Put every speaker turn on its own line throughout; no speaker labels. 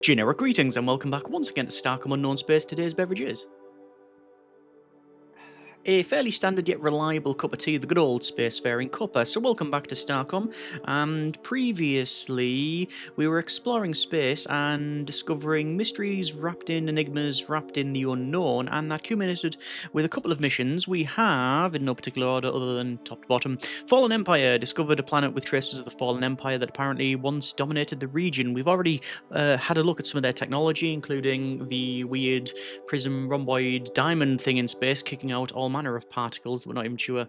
Generic greetings and welcome back once again to Starcom Unknown Space. Today's beverage is a fairly standard yet reliable cup of tea, the good old spacefaring cuppa. So welcome back to Starcom, and previously we were exploring space and discovering mysteries wrapped in enigmas, wrapped in the unknown, and that culminated with a couple of missions. We have, in no particular order other than top to bottom, Fallen Empire, discovered a planet with traces of the Fallen Empire that apparently once dominated the region. We've already had a look at some of their technology, including the weird prism rhomboid diamond thing in space kicking out all manner of particles. We're not even sure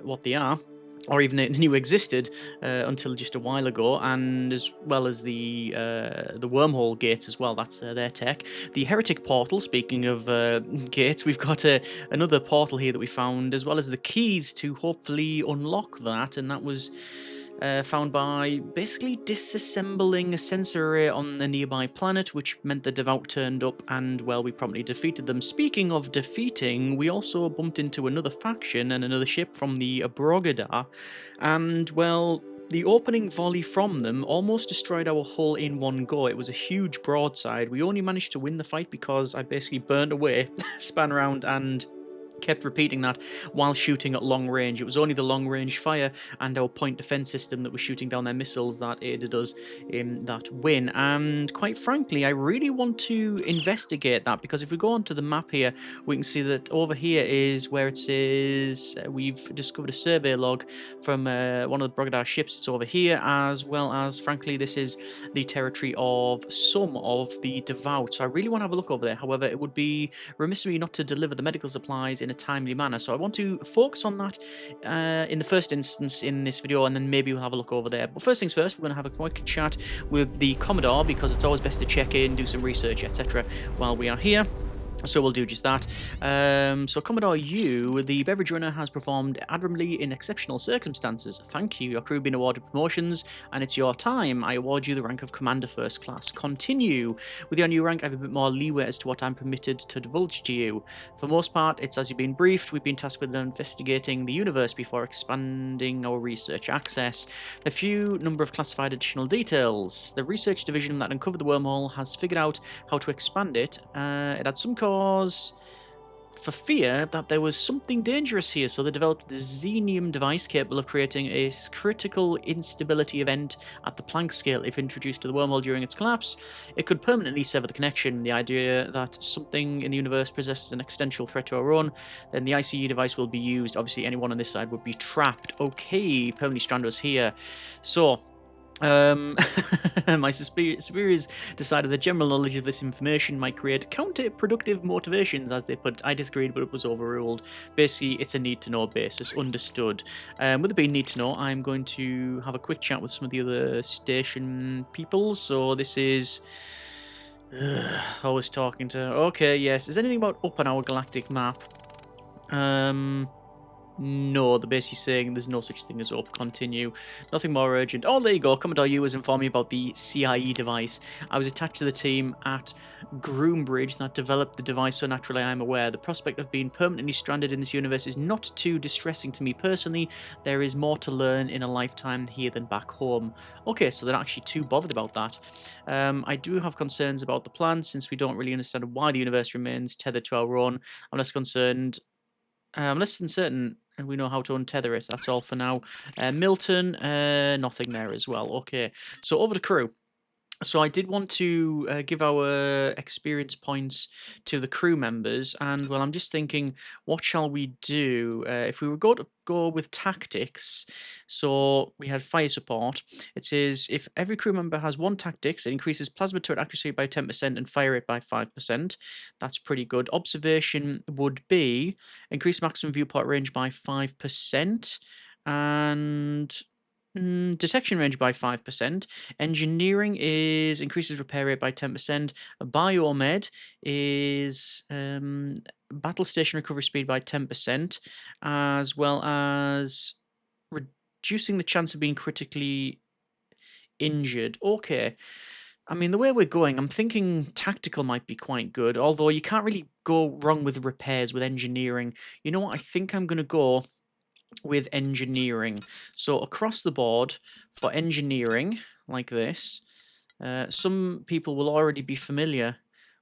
what they are, or even knew existed until just a while ago, and as well as the wormhole gates as well. That's their tech. The heretic portal. Speaking of gates, we've got another portal here that we found, as well as the keys to hopefully unlock that, and that was found by basically disassembling a sensor array on a nearby planet, which meant the Devout turned up and, well, we promptly defeated them. Speaking of defeating, we also bumped into another faction and another ship from the Abrogadar, and, well, the opening volley from them almost destroyed our hull in one go. It was a huge broadside. We only managed to win the fight because I basically burnt away, span around, and kept repeating that while shooting at long range. It was only the long range fire and our point defense system that was shooting down their missiles that aided us in that win. And quite frankly, I really want to investigate that, because if we go onto the map here, we can see that over here is where it says we've discovered a survey log from one of the Brogadar ships. It's over here, as well as, frankly, this is the territory of some of the Devout. So I really want to have a look over there. However, it would be remiss of me not to deliver the medical supplies in a timely manner. So I want to focus on that in the first instance in this video, and then maybe we'll have a look over there. But first things first, we're going to have a quick chat with the Commodore, because it's always best to check in, do some research, etc. while we are here. So we'll do just that. So Commodore U, the beverage runner, has performed admirably in exceptional circumstances. Thank you. Your crew have been awarded promotions, and it's your time. I award you the rank of Commander First Class. Continue. With your new rank, I have a bit more leeway as to what I'm permitted to divulge to you. For the most part, it's as you've been briefed. We've been tasked with investigating the universe before expanding our research access. A few number of classified additional details. The research division that uncovered the wormhole has figured out how to expand it. It had some cause for fear that there was something dangerous here, so they developed the xenium device capable of creating a critical instability event at the Planck scale. If introduced to the wormhole during its collapse, it could permanently sever the connection. The idea that something in the universe possesses an existential threat to our own, then the ICE device will be used. Obviously, anyone on this side would be trapped. Okay, permanently strand us here. So my superiors decided that general knowledge of this information might create counterproductive motivations, as they put it. I disagreed, but it was overruled. Basically, it's a need-to-know basis. Understood. With it being need-to-know, I'm going to have a quick chat with some of the other station people. So this is... I was talking to... Okay, yes. Is there anything about up on our galactic map? No, they're basically saying there's no such thing as up. Continue. Nothing more urgent. Oh, there you go. Commodore U has informed me about the CIE device. I was attached to the team at Groombridge that developed the device, so naturally I am aware. The prospect of being permanently stranded in this universe is not too distressing to me personally. There is more to learn in a lifetime here than back home. Okay, so they're not actually too bothered about that. I do have concerns about the plan, since we don't really understand why the universe remains tethered to our own. I'm less concerned... I'm less than certain we know how to untether it. That's all for now. Milton, nothing there as well. Okay, so over to crew. So I did want to give our experience points to the crew members, and, well, I'm just thinking, what shall we do? If we were going to go with tactics, so we had fire support. It says if every crew member has one tactics, it increases plasma turret accuracy by 10% and fire rate by 5%. That's pretty good. Observation would be increase maximum viewport range by 5%, and... detection range by 5%. Engineering is increases repair rate by 10%. Biomed is battle station recovery speed by 10%, as well as reducing the chance of being critically injured. Okay. I mean, the way we're going, I'm thinking tactical might be quite good, although you can't really go wrong with repairs with engineering. You know what? I think I'm going to go with engineering. So across the board for engineering, like this, Some people will already be familiar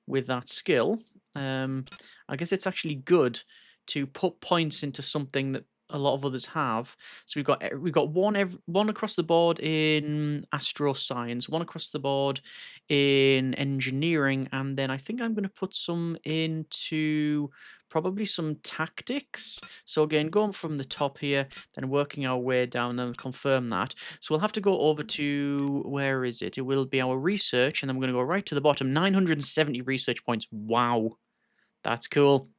with that skill. I guess it's actually good to put points into something that a lot of others have. So we've got one across the board in astroscience, one across the board in engineering, and then I think I'm going to put some into probably some tactics. So again, going from the top here, then working our way down and confirm that. So we'll have to go over to, where is it? It will be our research, and then we're going to go right to the bottom. 970 research points. Wow, that's cool.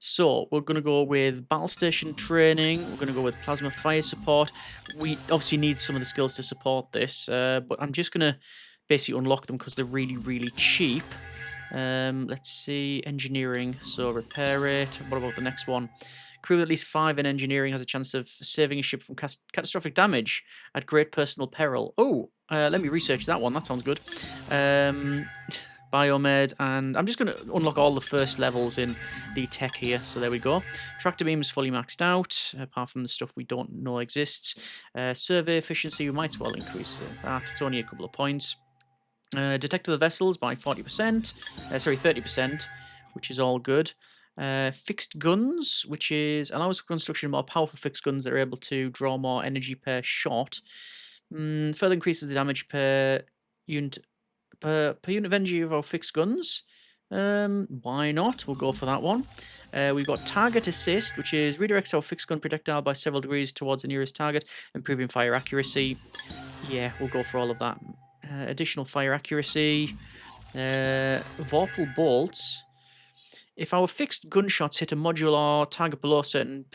So we're going to go with battle station training. We're going to go with plasma fire support. We obviously need some of the skills to support this, but I'm just going to basically unlock them because they're really, really cheap. Let's see, engineering. So repair it. What about the next one? Crew with at least 5 in engineering has a chance of saving a ship from catastrophic damage at great personal peril. Oh, let me research that one. That sounds good. Biomed, and I'm just going to unlock all the first levels in the tech here. So there we go. Tractor beam is fully maxed out, apart from the stuff we don't know exists. Survey efficiency, we might as well increase that. It's only a couple of points. Detect the vessels by 40%. Sorry, 30%, which is all good. Fixed guns, which is allows construction of more powerful fixed guns that are able to draw more energy per shot. Further increases the damage per unit unit of energy of our fixed guns. Why not? We'll go for that one. We've got target assist, which is redirects our fixed gun projectile by several degrees towards the nearest target, improving fire accuracy. Yeah, we'll go for all of that. Additional fire accuracy. Vorpal bolts. If our fixed gunshots hit a module or target below a certain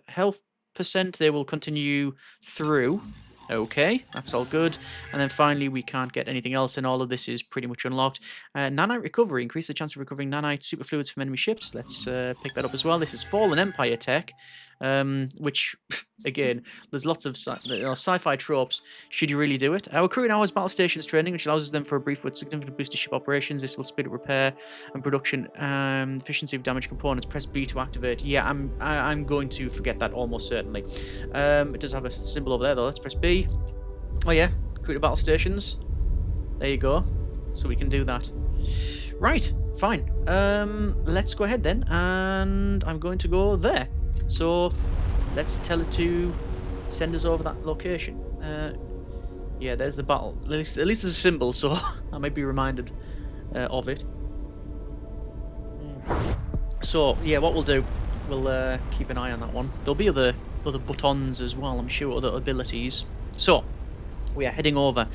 health percent, they will continue through. Okay, that's all good. And then finally, we can't get anything else, and all of this is pretty much unlocked. Nanite recovery. Increase the chance of recovering nanite superfluids from enemy ships. Let's pick that up as well. This is Fallen Empire tech, which, again, there's lots of sci-fi tropes, should you really do it. Our crew now has battle stations training, which allows them for a brief but significant boost to ship operations. This will speed up repair and production efficiency of damaged components. Press B to activate. Yeah, I'm going to forget that almost certainly. It does have a symbol over there, though. Let's press B. Oh yeah, crew to battle stations. There you go. So we can do that. Right, fine. Let's go ahead then, and I'm going to go there. So let's tell it to send us over that location. Yeah, there's the battle. At least there's a symbol, so I might be reminded of it. So yeah, what we'll do, we'll keep an eye on that one. There'll be other buttons as well, I'm sure, other abilities. So we are heading over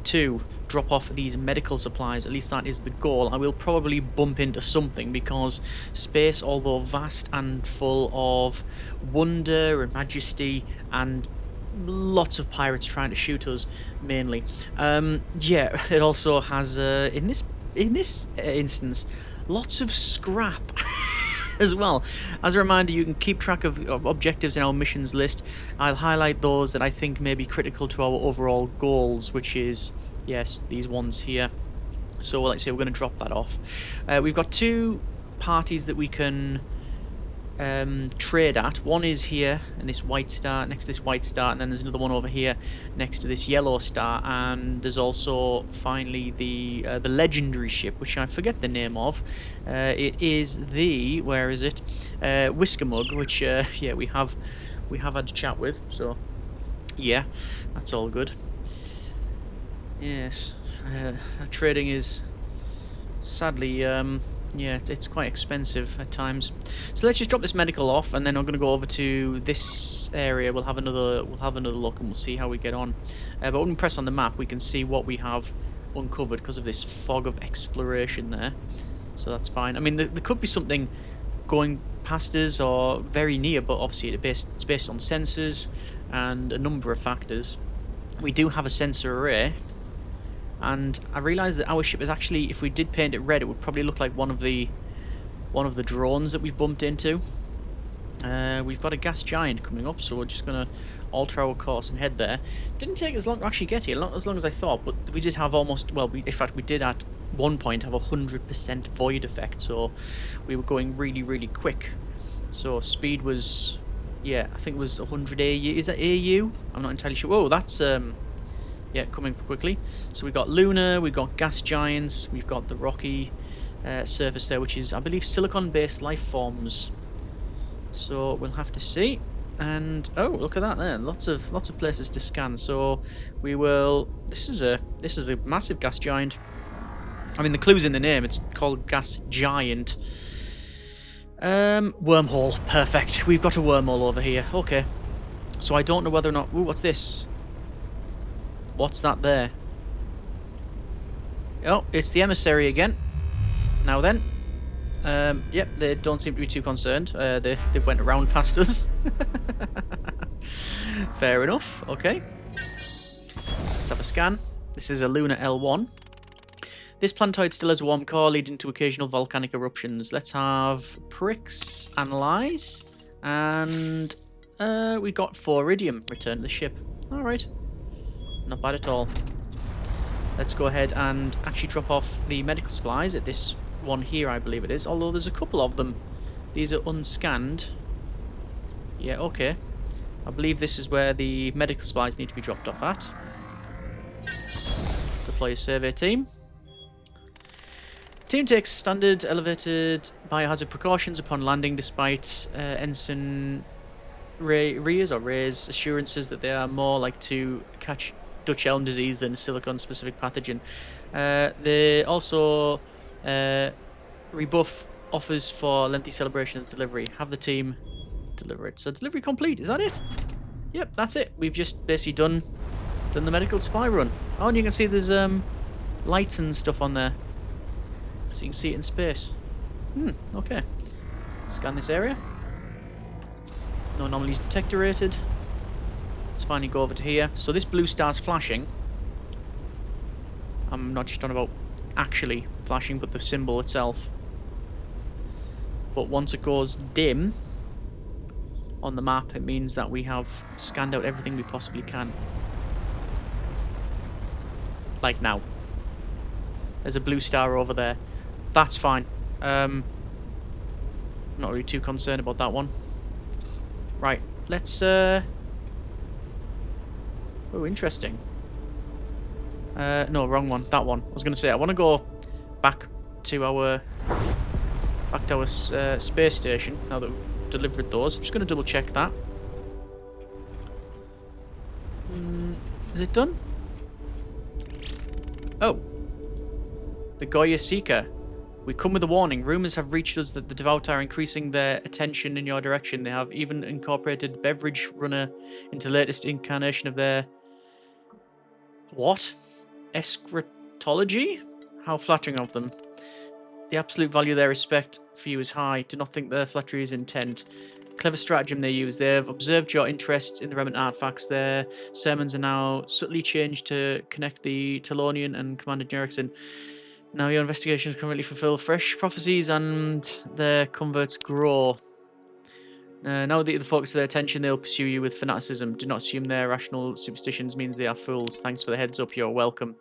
to drop off these medical supplies. At least that is the goal. I will probably bump into something because space, although vast and full of wonder and majesty and lots of pirates trying to shoot us, mainly. Yeah, it also has in this instance lots of scrap. As well. As a reminder, you can keep track of objectives in our missions list. I'll highlight those that I think may be critical to our overall goals, which is, yes, these ones here. So, like I say, we're going to drop that off. We've got 2 parties that we can trade at. One is here, and this white star, next to this white star, and then there's another one over here next to this yellow star, and there's also finally the legendary ship, which I forget the name of. It is the, where is it? Whiskamug, which yeah, we have had a chat with. So yeah, that's all good. Yes, trading is sadly yeah, it's quite expensive at times. So let's just drop this medical off, and then I'm going to go over to this area. We'll have another look, and we'll see how we get on. But when we press on the map, we can see what we have uncovered because of this fog of exploration there. So that's fine. I mean, there could be something going past us or very near, but obviously it's based on sensors and a number of factors. We do have a sensor array. And I realised that our ship is actually, if we did paint it red, it would probably look like one of the drones that we've bumped into. We've got a gas giant coming up, so we're just going to alter our course and head there. Didn't take as long to actually get here, not as long as I thought, but we did have almost, well, in fact, we did at one point have 100% void effect, so we were going really, really quick. So speed was, yeah, I think it was 100 AU. Is that AU? I'm not entirely sure. Oh, that's, yeah, Yeah, coming quickly. So we've got lunar, we've got gas giants, we've got the rocky surface there, which is, I believe, silicon-based life forms. So we'll have to see. And oh, look at that there! Lots of places to scan. So we will. This is a massive gas giant. I mean, the clue's in the name. It's called gas giant. Wormhole. Perfect. We've got a wormhole over here. Okay. So I don't know whether or not. Ooh, what's this? What's that there? Oh, it's the emissary again. Now then. Yep, they don't seem to be too concerned. They went around past us. Fair enough. Okay. Let's have a scan. This is a lunar L1. This planetoid still has a warm core leading to occasional volcanic eruptions. Let's have pricks analyze. And we got 4 iridium. Return to the ship. Alright. Not bad at all. Let's go ahead and actually drop off the medical supplies at this one here, I believe it is. Although there's a couple of them. These are unscanned. Yeah, okay. I believe this is where the medical supplies need to be dropped off at. Deploy a survey team. Team takes standard elevated biohazard precautions upon landing despite Ensign Ray's assurances that they are more like to catch Dutch elm disease than a silicon-specific pathogen. They also rebuff offers for lengthy celebration of delivery. Have the team deliver it. So delivery complete. Is that it? Yep, that's it. We've just basically done the medical supply run. Oh, and you can see there's lights and stuff on there. So you can see it in space. Okay. Scan this area. No anomalies detected. Let's finally go over to here. So this blue star's flashing. I'm not just talking about actually flashing, but the symbol itself. But once it goes dim on the map, it means that we have scanned out everything we possibly can. Like now. There's a blue star over there. That's fine. Not really too concerned about that one. Right, let's oh, interesting. No, wrong one. That one. I was going to say I want to go back to our space station now that we've delivered those. I'm just going to double check that. Is it done? Oh, the Goya Seeker. We come with a warning. Rumors have reached us that the Devout are increasing their attention in your direction. They have even incorporated Beverage runner into the latest incarnation of their what? Eschatology? How flattering of them. The absolute value of their respect for you is high. Do not think their flattery is intent. Clever stratagem they use. They have observed your interest in the remnant artifacts. Their sermons are now subtly changed to connect the Telonian and Commander Jerickson. Now your investigations currently fulfill fresh prophecies and their converts grow. Now that you're the focus of their attention, they'll pursue you with fanaticism. Do not assume their rational superstitions means they are fools. Thanks for the heads up, you're welcome.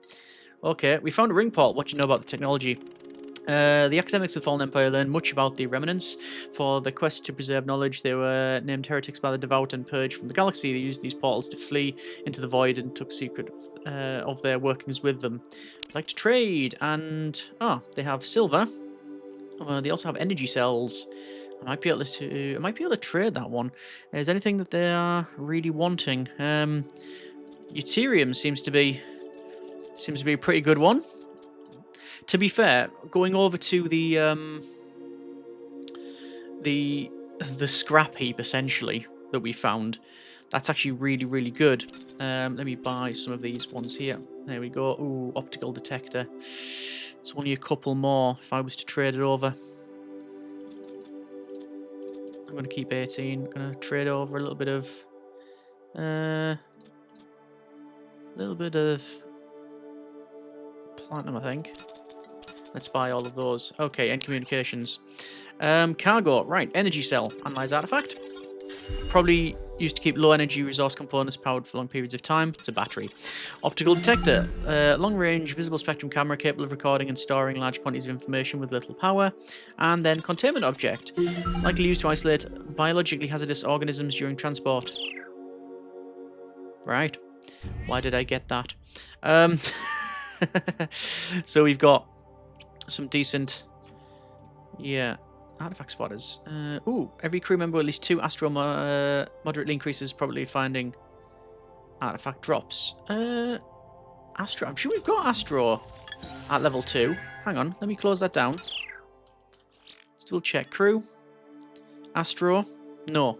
Okay, we found a ring port. What do you know about the technology? The academics of the Fallen Empire learned much about the remnants. For the quest to preserve knowledge, they were named heretics by the Devout and purged from the galaxy. They used these portals to flee into the void and took secret of their workings with them. I'd like to trade, and they have silver. They also have energy cells. I might be able to trade that one. Is there anything that they are really wanting? Deuterium seems to be a pretty good one. To be fair, going over to the scrap heap essentially that we found, that's actually really, really good. Let me buy some of these ones here. There we go. Ooh, optical detector. It's only a couple more if I was to trade it over. I'm going to keep 18. I'm going to trade over a little bit of platinum, I think. Let's buy all of those. Okay, and communications. Cargo, right. Energy cell. Analyze artifact. Probably used to keep low energy resource components powered for long periods of time. It's a battery. Optical detector. Long range visible spectrum camera capable of recording and storing large quantities of information with little power. And then containment object. Likely used to isolate biologically hazardous organisms during transport. Right. Why did I get that? So we've got some decent... Yeah. Artifact spotters. Ooh, every crew member at least 2 Astro moderately increases probability of finding artifact drops. Astro. I'm sure we've got Astro at level 2. Hang on, let me close that down. Still check. Crew. Astro. No.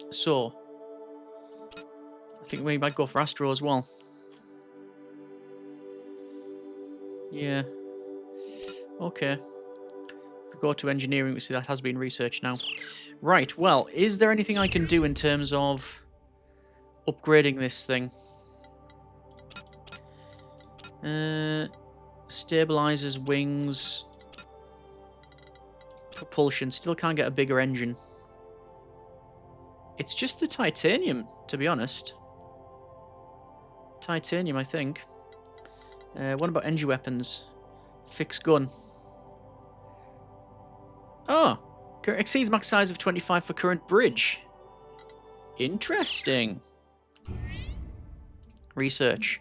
So. I think we might go for Astro as well. Yeah. Okay. If we go to engineering, we see that has been researched now. Right, well, is there anything I can do in terms of upgrading this thing? Stabilizers, wings, propulsion. Still can't get a bigger engine. It's just the titanium, to be honest. Titanium, I think. What about energy weapons? Fixed gun. Oh, exceeds max size of 25 for current bridge. Interesting. Research.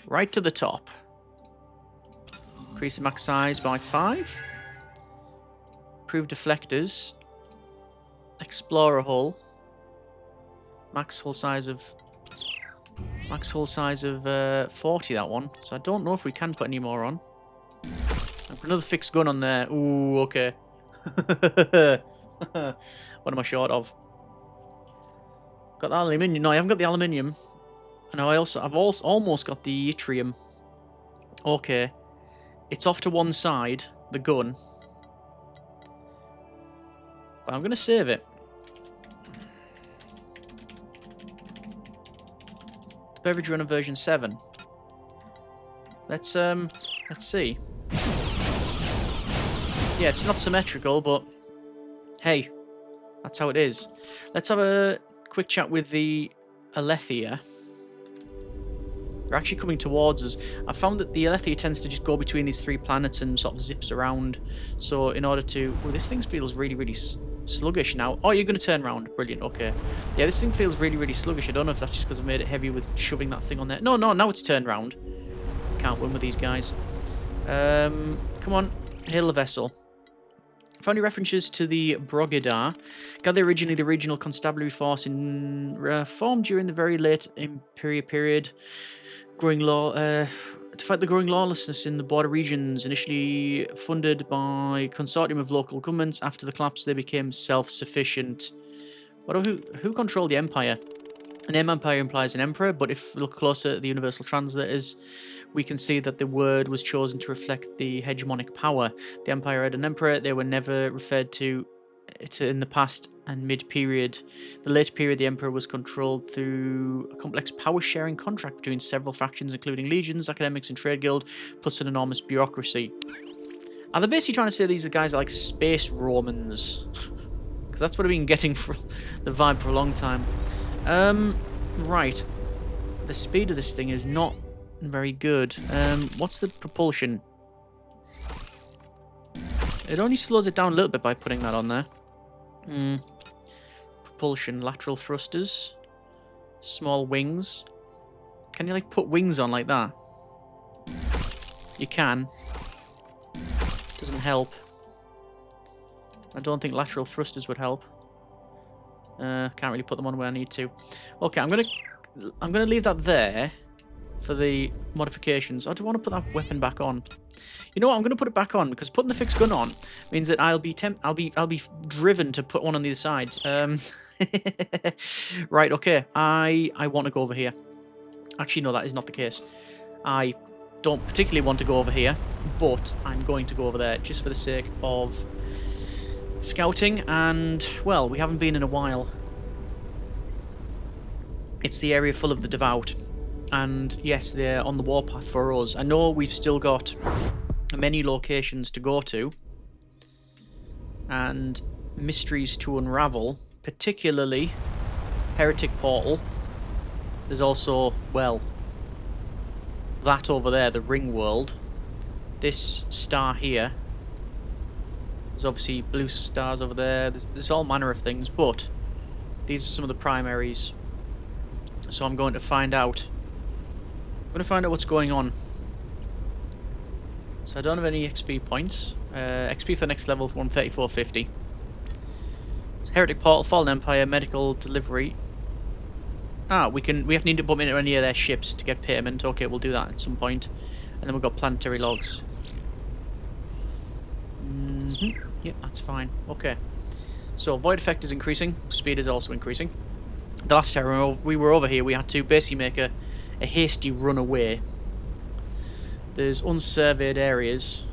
Right to the top. Increase the max size by 5. Improve deflectors. Explorer hull. Max hull size of 40, that one. So I don't know if we can put any more on. I'll put another fixed gun on there. Ooh, okay. What am I short of? Got the aluminium. No, I haven't got the aluminium. And I've also almost got the yttrium. Okay. It's off to one side, the gun. But I'm going to save it. The Beverage runner version 7. Let's see. Yeah, it's not symmetrical, but hey, that's how it is. Let's have a quick chat with the Alethea. They're actually coming towards us. I found that the Alethea tends to just go between these 3 planets and sort of zips around. So in order to... Oh, this thing feels really, really sluggish now. Oh, you're going to turn around. Brilliant, okay. Yeah, this thing feels really, really sluggish. I don't know if that's just because I made it heavy with shoving that thing on there. No, now it's turned round. Can't win with these guys. Come on, hail the vessel. Found any references to the Brogidar. Gather originally the regional constabulary force formed during the very late Imperial period. To fight the growing lawlessness in the border regions, initially funded by consortium of local governments. After the collapse, they became self-sufficient. Who controlled the empire? An empire implies an emperor, but if we look closer at the universal translators, we can see that the word was chosen to reflect the hegemonic power. The empire had an emperor. They were never referred to in the past and mid-period. The late period, the emperor was controlled through a complex power-sharing contract between several factions, including legions, academics, and trade guild, plus an enormous bureaucracy. Are they basically trying to say these are guys like space Romans? Because that's what I've been getting from the vibe for a long time. Right. The speed of this thing is not very good. What's the propulsion? It only slows it down a little bit by putting that on there. Propulsion, lateral thrusters, small wings. Can you like put wings on like that? You can. Doesn't help. I don't think lateral thrusters would help. Can't really put them on where I need to. Okay, I'm gonna leave that there for the modifications. I do want to put that weapon back on. You know what? I'm going to put it back on because putting the fixed gun on means that I'll be driven to put one on the other side. Right. Okay. I want to go over here. Actually, no, that is not the case. I don't particularly want to go over here, but I'm going to go over there just for the sake of scouting. And well, we haven't been in a while. It's the area full of the devout. And yes, they're on the warpath for us. I know we've still got many locations to go to and mysteries to unravel, particularly Heretic Portal. There's also, well, that over there, the Ring World. This star here. There's obviously blue stars over there. There's all manner of things, but these are some of the primaries. So I'm going to find out I'm going to find out what's going on. So I don't have any XP points. XP for the next level, 134.50. So Heretic Portal, Fallen Empire, Medical Delivery. Ah, we need to bump into any of their ships to get payment. Okay, we'll do that at some point. And then we've got planetary logs. Yep, that's fine. Okay. So void effect is increasing. Speed is also increasing. The last time we were over here, we had to basically make a hasty run away. There's unsurveyed areas.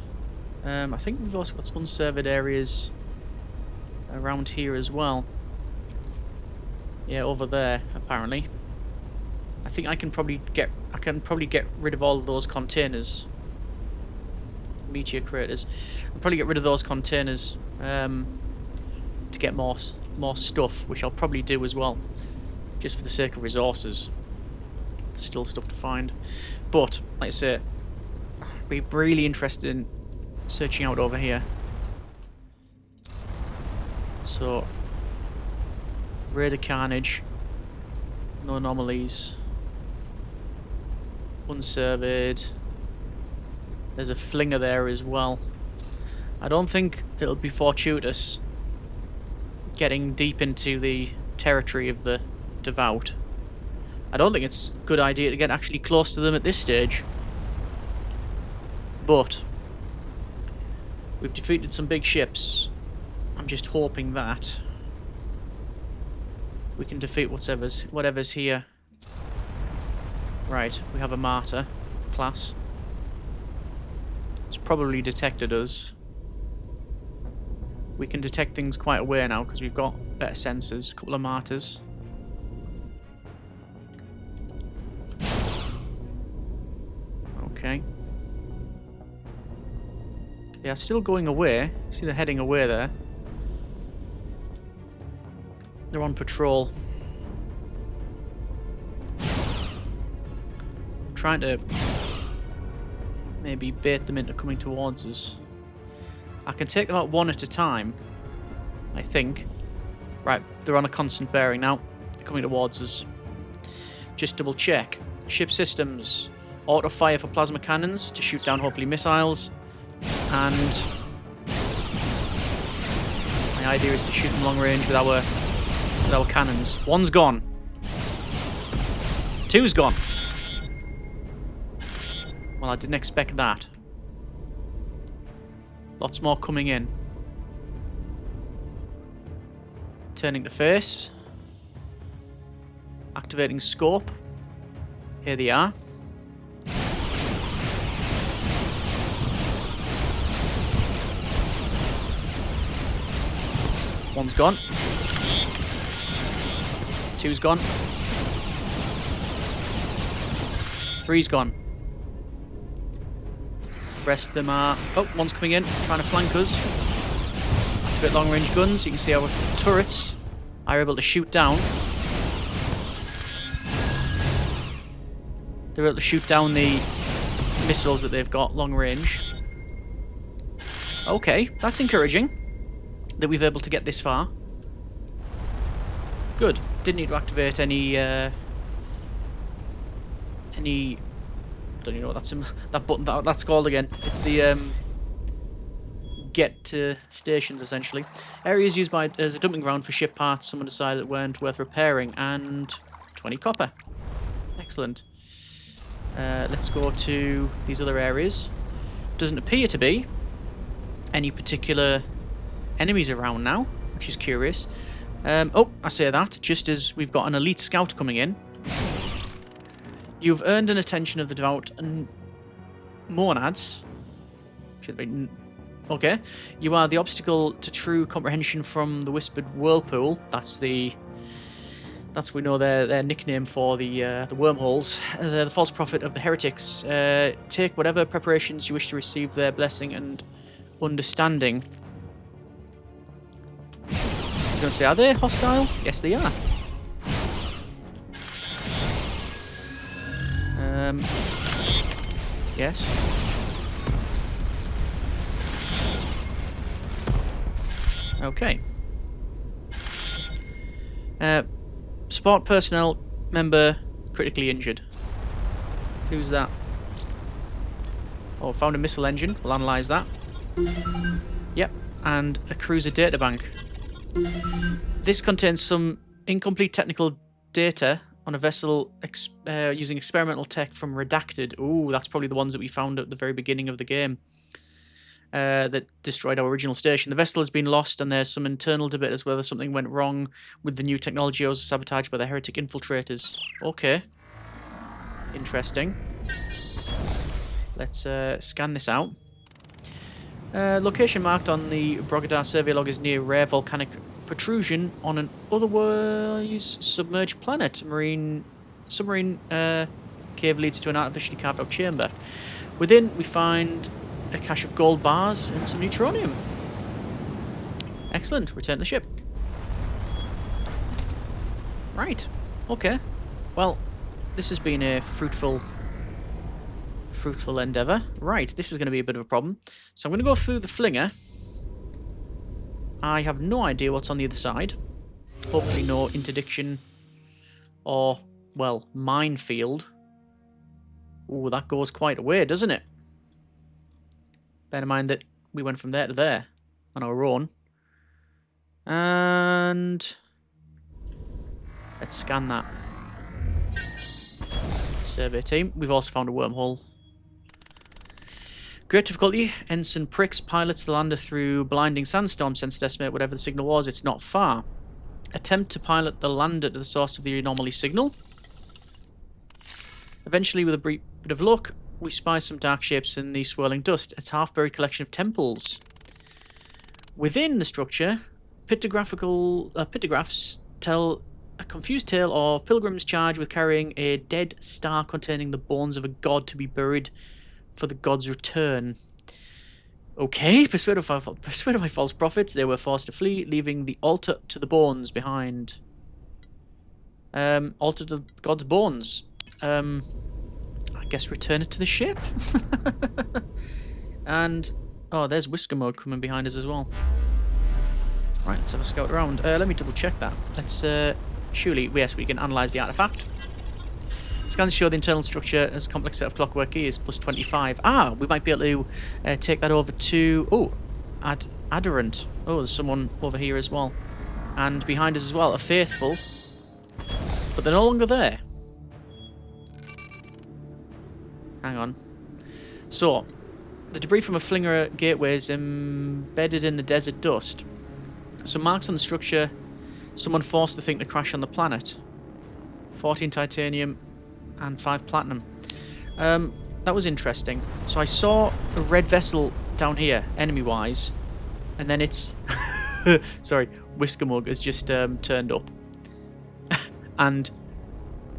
I think we've also got some unsurveyed areas around here as well. Yeah, over there apparently. I think I can probably get rid of all of those containers. Meteor craters. I'll probably get rid of those containers to get more stuff, which I'll probably do as well, just for the sake of resources. There's still stuff to find, but like I say, I'd be really interested in searching out over here. So, Raider Carnage, no anomalies, unsurveyed. There's a flinger there as well. I don't think it'll be fortuitous getting deep into the territory of the Devout. I don't think it's a good idea to get actually close to them at this stage. But we've defeated some big ships. I'm just hoping that we can defeat whatever's here. Right, we have a martyr class. It's probably detected us. We can detect things quite aware now because we've got better sensors. A couple of martyrs. Okay. They are still going away. See, they're heading away there. They're on patrol. Trying to maybe bait them into coming towards us. I can take them out one at a time, I think. Right, they're on a constant bearing now. They're coming towards us. Just double check. Ship systems. Auto fire for plasma cannons to shoot down hopefully missiles. And my idea is to shoot them long range with our cannons. One's gone. Two's gone. Well, I didn't expect that. Lots more coming in. Turning to face. Activating scope. Here they are. One's gone. Two's gone. Three's gone. The rest of them are... Oh, one's coming in, trying to flank us. Activate long-range guns. You can see our turrets are able to shoot down. They're able to shoot down the missiles that they've got long range. Okay, that's encouraging that we've able to get this far. Good. Didn't need to activate any I don't even know what that button that's called again. It's the get to stations essentially. Areas used as a dumping ground for ship parts someone decided that weren't worth repairing, and 20 copper. Excellent. Let's go to these other areas. Doesn't appear to be any particular enemies around now, which is curious. Oh, I say that just as we've got an elite scout coming in. You've earned an attention of the Devout and Monads. Should be okay. You are the obstacle to true comprehension from the Whispered Whirlpool. That's we know their nickname for the wormholes. The false prophet of the heretics. Take whatever preparations you wish to receive their blessing and understanding. I was going to say, are they hostile? Yes, they are. Yes. Okay. Support personnel member critically injured. Who's that? Oh, found a missile engine. We'll analyse that. Yep, and a cruiser databank. This contains some incomplete technical data on a vessel using experimental tech from Redacted. Ooh, that's probably the ones that we found at the very beginning of the game that destroyed our original station. The vessel has been lost, and there's some internal debate as whether something went wrong with the new technology or was sabotaged by the heretic infiltrators. Okay. Interesting. Let's scan this out. Location marked on the Brogadar survey log is near rare volcanic protrusion on an otherwise submerged planet. Submarine cave leads to an artificially carved out chamber. Within, we find a cache of gold bars and some neutronium. Excellent. Return to the ship. Right. Okay. Well, this has been a fruitful endeavour. Right, this is going to be a bit of a problem. So I'm going to go through the flinger. I have no idea what's on the other side. Hopefully no interdiction or, well, minefield. Ooh, that goes quite a way, doesn't it? Bear in mind that we went from there to there on our own. And let's scan that. Survey team. We've also found a wormhole. Great difficulty. Ensign Pricks pilots the lander through blinding sandstorm. Sense to estimate whatever the signal was. It's not far. Attempt to pilot the lander to the source of the anomaly signal. Eventually, with a brief bit of luck, we spy some dark shapes in the swirling dust. It's a half-buried collection of temples. Within the structure, pictographs tell a confused tale of pilgrims charged with carrying a dead star containing the bones of a god to be buried for the god's return. Okay, persuaded by false prophets, they were forced to flee, leaving the altar to the bones behind. Altar to God's bones. I guess return it to the ship. And oh, there's Whisker Mug coming behind us as well. Right, let's have a scout around. Let me double check that. Let's surely, yes, we can analyse the artifact. Scans show the internal structure as a complex set of clockwork gears, plus 25. Ah, we might be able to take that over to... Oh, Adherent. Oh, there's someone over here as well. And behind us as well, a Faithful. But they're no longer there. Hang on. So, the debris from a flinger gateway is embedded in the desert dust. Some marks on the structure, someone forced the thing to crash on the planet. 14 titanium and 5 platinum. That was interesting. So I saw a red vessel down here, enemy-wise, and then it's... sorry, Whisker Mug has just turned up. And,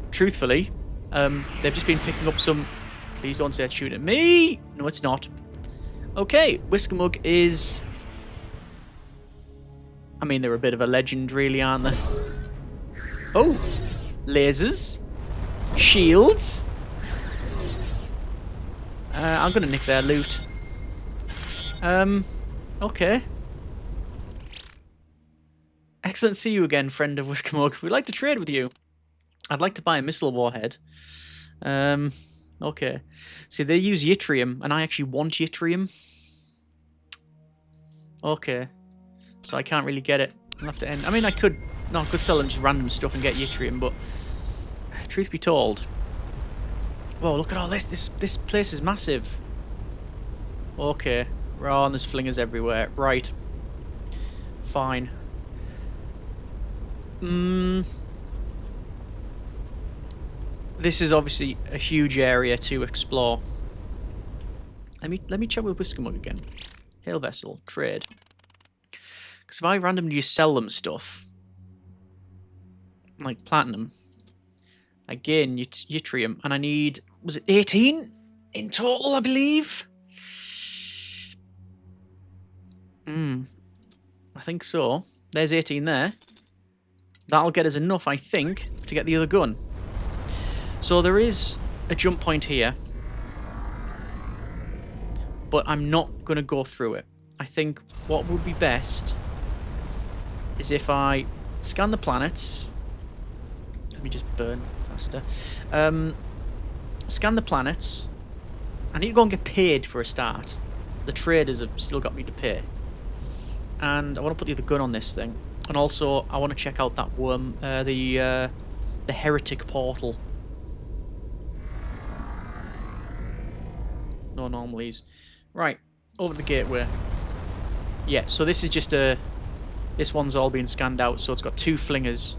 truthfully, they've just been picking up some... Please don't say it's shooting at me! No, it's not. Okay, Whisker Mug is... I mean, they're a bit of a legend, really, aren't they? Oh! Lasers. Shields. I'm going to nick their loot. Okay. Excellent to see you again, friend of Whisker Mug. We'd like to trade with you. I'd like to buy a missile warhead. Okay. See, they use yttrium, and I actually want yttrium. Okay. So I can't really get it. I'll have to end. I mean, I could sell them just random stuff and get yttrium, but truth be told, whoa, look at all this. This place is massive. Okay, oh, and there's flingers everywhere. Right, fine. This is obviously a huge area to explore. Let me check with Whisker Mug again. Hail vessel, trade. Because if I randomly just sell them stuff, like platinum, I gain yttrium, and I need, was it 18 in total, I believe? I think so. There's 18 there. That'll get us enough, I think, to get the other gun. So there is a jump point here, but I'm not going to go through it. I think what would be best is if I scan the planets. Let me just burn faster. scan the planets. I need to go and get paid for a start. The traders have still got me to pay. And I want to put the other gun on this thing. And also, I want to check out that worm, the heretic portal. No anomalies. Right, over the gateway. Yeah, so this is just a... This one's all being scanned out, so it's got 2 flingers.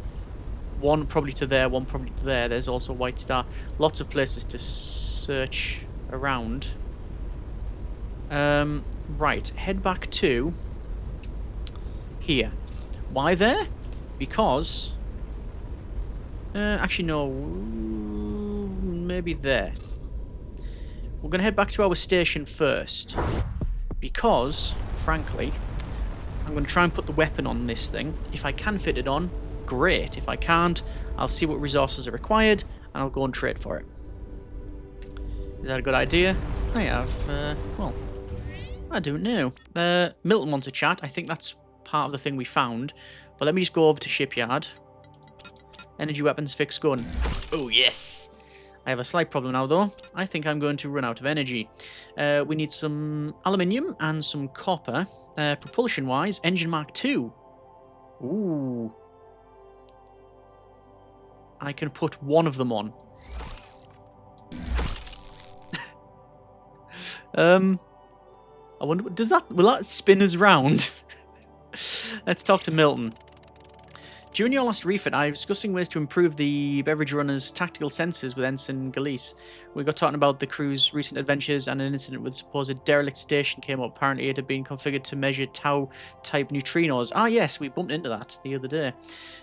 One probably to there, one probably to there. There's also a white star. Lots of places to search around. Right, head back to... here. Why there? Because... actually, no. Maybe there. We're going to head back to our station first. Because, frankly, I'm going to try and put the weapon on this thing. If I can fit it on, great. If I can't, I'll see what resources are required, and I'll go and trade for it. Is that a good idea? I have, well, I don't know. Milton wants a chat. I think that's part of the thing we found. But let me just go over to shipyard. Energy weapons fixed gun. Oh, yes! I have a slight problem now, though. I think I'm going to run out of energy. We need some aluminium and some copper. Propulsion-wise, engine Mark II. Ooh. I can put one of them on. I wonder, will that spin us round? Let's talk to Milton. During your last refit, I was discussing ways to improve the Beverage runner's tactical sensors with Ensign Galise. We got talking about the crew's recent adventures, and an incident with a supposed derelict station came up. Apparently, it had been configured to measure tau-type neutrinos. Ah, yes, we bumped into that the other day.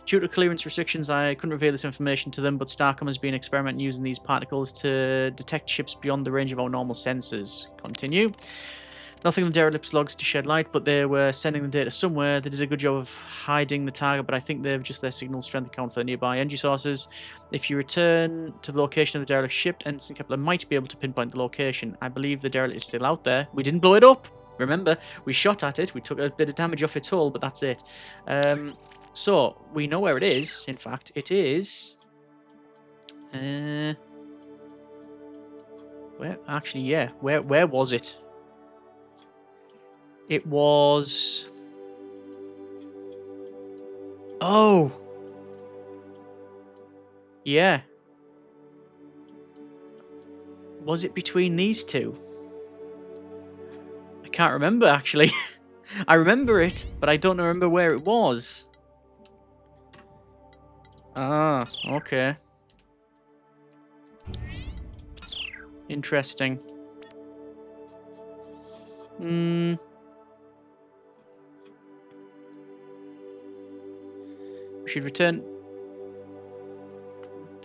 Due to clearance restrictions, I couldn't reveal this information to them, but Starcom has been experimenting using these particles to detect ships beyond the range of our normal sensors. Continue. Nothing in the derelict's logs to shed light, but they were sending the data somewhere. They did a good job of hiding the target, but I think they've just their signal strength account for the nearby energy sources. If you return to the location of the derelict ship, Ensign Kepler might be able to pinpoint the location. I believe the derelict is still out there. We didn't blow it up. Remember, we shot at it. We took a bit of damage off its hull, but that's it. So, we know where it is. In fact, it is... where? Actually, yeah. Where was it? It was... Oh! Yeah. Was it between these two? I can't remember, actually. I remember it, but I don't remember where it was. Ah, okay. Interesting. We should return...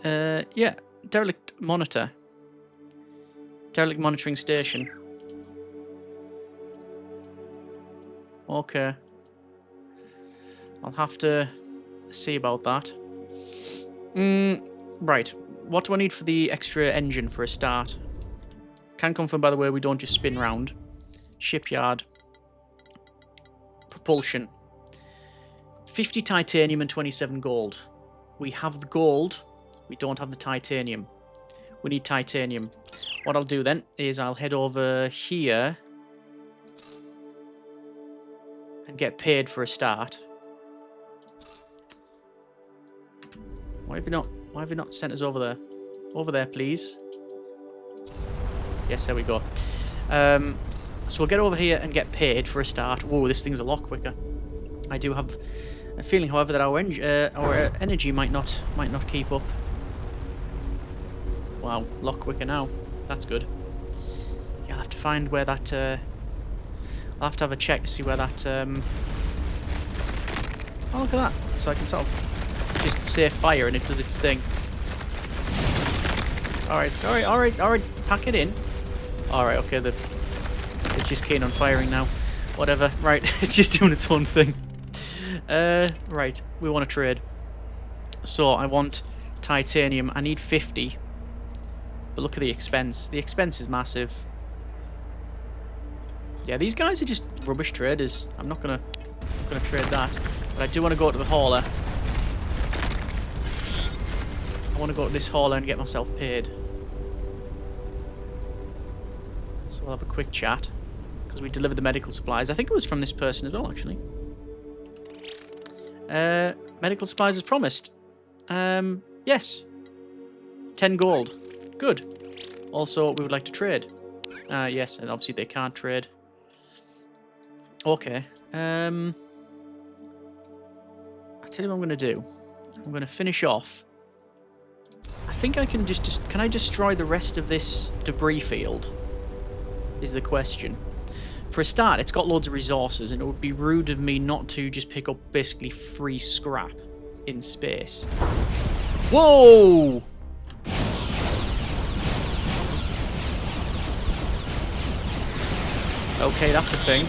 yeah. Derelict monitor. Derelict monitoring station. Okay. I'll have to see about that. Right. What do I need for the extra engine for a start? Can confirm, by the way, we don't just spin round. Shipyard. Propulsion. 50 titanium and 27 gold. We have the gold. We don't have the titanium. We need titanium. What I'll do then is I'll head over here and get paid for a start. Why have you not sent us over there? Over there, please. Yes, there we go. So we'll get over here and get paid for a start. Whoa, this thing's a lot quicker. I do have a feeling, however, that our energy might not keep up. Wow, a lot quicker now. That's good. Yeah, I'll have to find where that... I'll have to have a check to see where that... Oh, look at that. So I can sort of just say fire and it does its thing. Alright, sorry, alright, pack it in. Alright, okay, it's just keen on firing now. Whatever, right, it's just doing its own thing. Right, we want to trade. So, I want titanium. I need 50. But look at the expense. The expense is massive. Yeah, these guys are just rubbish traders. I'm not gonna trade that. But I do want to go to the hauler. I want to go to this hauler and get myself paid. we'll have a quick chat. Because we delivered the medical supplies. I think it was from this person as well, actually. Medical supplies as promised. Yes. 10 gold. Good. Also, we would like to trade. Yes, and obviously they can't trade. Okay. I'll tell you what I'm going to do. I'm going to finish off. I think I can just... Can I destroy the rest of this debris field? Is the question. For a start, it's got loads of resources, and it would be rude of me not to just pick up basically free scrap in space. Whoa! Okay, that's a thing.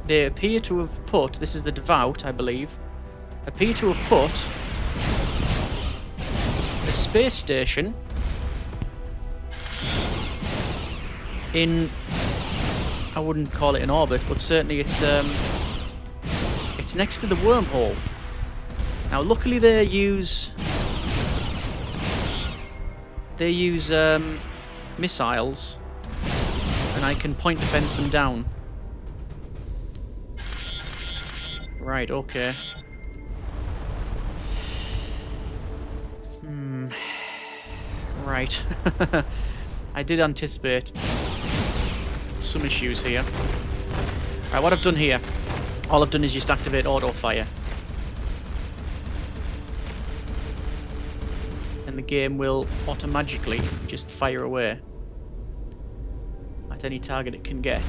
They appear to have put... This is the Devout, I believe. Appear to have put a space station in, I wouldn't call it an orbit, but certainly it's next to the wormhole. Now, luckily they use missiles, and I can point defense them down. Right, okay. Right. I did anticipate some issues here. Alright, what I've done here, all I've done is just activate auto fire. And the game will automatically just fire away at any target it can get.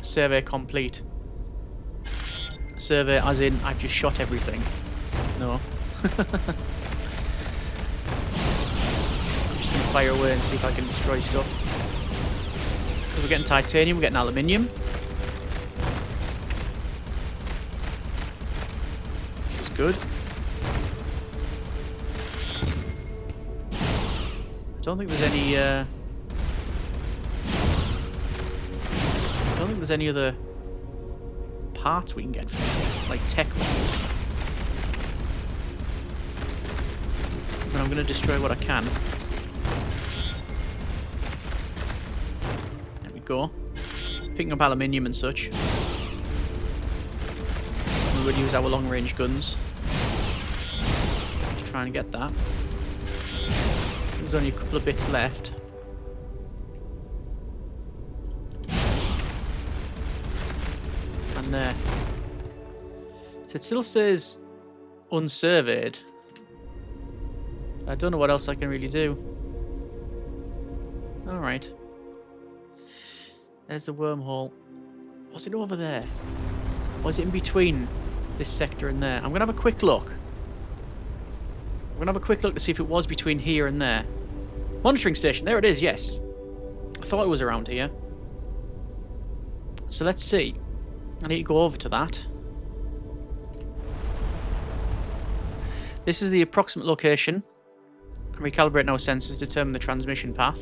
Survey complete. Survey as in I've just shot everything. No. I'm just going to fire away and see if I can destroy stuff. Because we're getting titanium, we're getting aluminium. Which is good. I don't think there's any... I don't think there's any other parts we can get from here, like tech-wise. But I'm going to destroy what I can. There we go. Picking up aluminium and such. We would use our long-range guns to try and get that. There's only a couple of bits left. And there. So it still says unsurveyed. I don't know what else I can really do. Alright. There's the wormhole. Was it over there? Was it in between this sector and there? I'm going to have a quick look. I'm going to have a quick look to see if it was between here and there. Monitoring station. There it is, yes. I thought it was around here. So let's see. I need to go over to that. This is the approximate location. Recalibrate our sensors, determine the transmission path.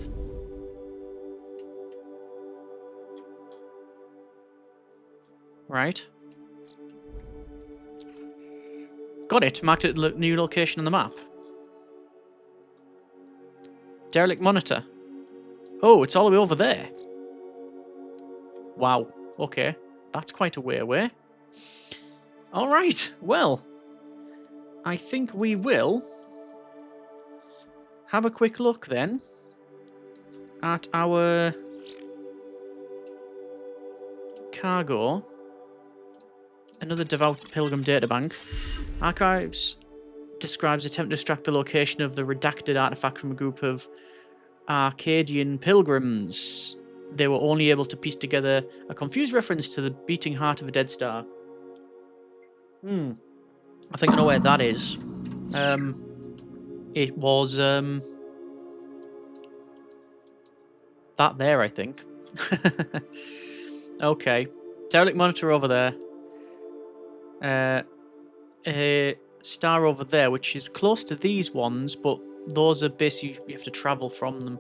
Right. Got it. Marked it new location on the map. Derelict monitor. Oh, it's all the way over there. Wow. Okay. That's quite a way away. Alright. Well, I think we will have a quick look then at our cargo. Another Devout Pilgrim databank. Archives describes attempt to extract the location of the redacted artifact from a group of Arcadian pilgrims. They were only able to piece together a confused reference to the beating heart of a dead star. I think I know where that is. It was that there, I think. Okay. Derelict monitor over there. A star over there, which is close to these ones, but those are basically, you have to travel from them.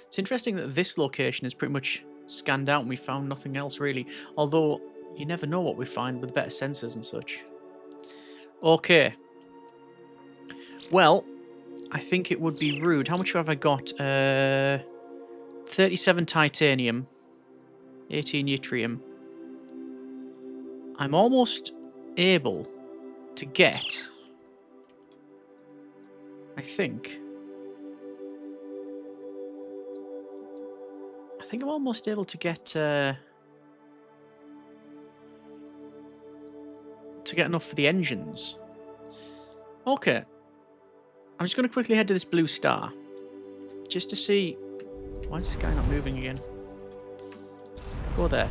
It's interesting that this location is pretty much scanned out and we found nothing else really. Although, you never know what we find with better sensors and such. Okay. Well, I think it would be rude. How much have I got? 37 titanium, 18 yttrium. I'm almost able to get, I think I'm almost able to get enough for the engines. Okay. I'm just going to quickly head to this blue star. Just to see... Why is this guy not moving again? Go there.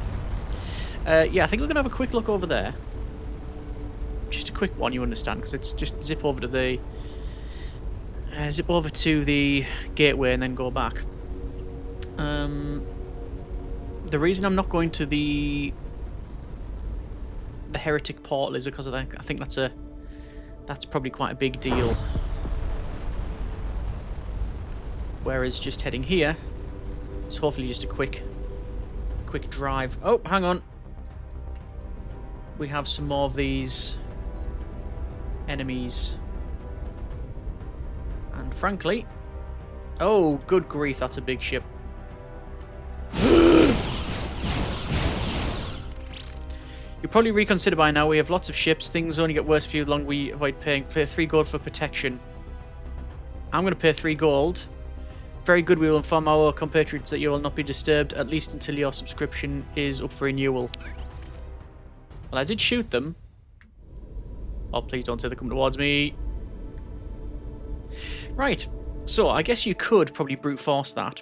Yeah, I think we're going to have a quick look over there. Just a quick one, you understand, because it's just zip over to the... gateway and then go back. The reason I'm not going to the heretic portal is because of that. I think that's probably quite a big deal. Whereas just heading here, it's hopefully just a quick drive. Oh, hang on. We have some more of these enemies. And frankly... Oh, good grief, that's a big ship. You'll probably reconsider by now. We have lots of ships. Things only get worse for you the longer we avoid paying. Pay 3 gold for protection. I'm going to pay 3 gold. Very good. We will inform our compatriots that you will not be disturbed, at least until your subscription is up for renewal. Well, I did shoot them. Oh, please don't say they're coming towards me. Right. So, I guess you could probably brute force that.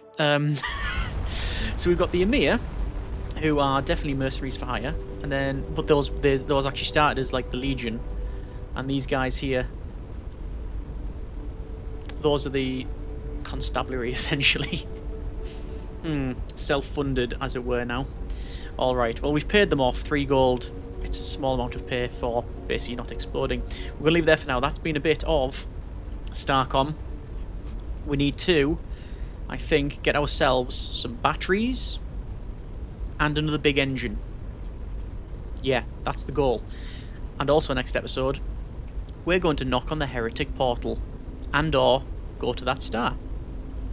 So we've got the Emir, who are definitely mercenaries for hire, and then but those actually started as like the Legion, and these guys here, those are the constabulary essentially. Self-funded as it were now. All right, well we've paid them off 3 gold. It's a small amount of pay for basically not exploding. We're gonna leave it there for now. That's been a bit of Starcom. We need to, I think, get ourselves some batteries and another big engine. Yeah, that's the goal. And also next episode, we're going to knock on the heretic portal and or go to that star.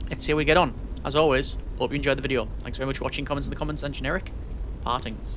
Let's see how we get on. As always, hope you enjoyed the video. Thanks very much for watching. Comments in the comments and generic partings.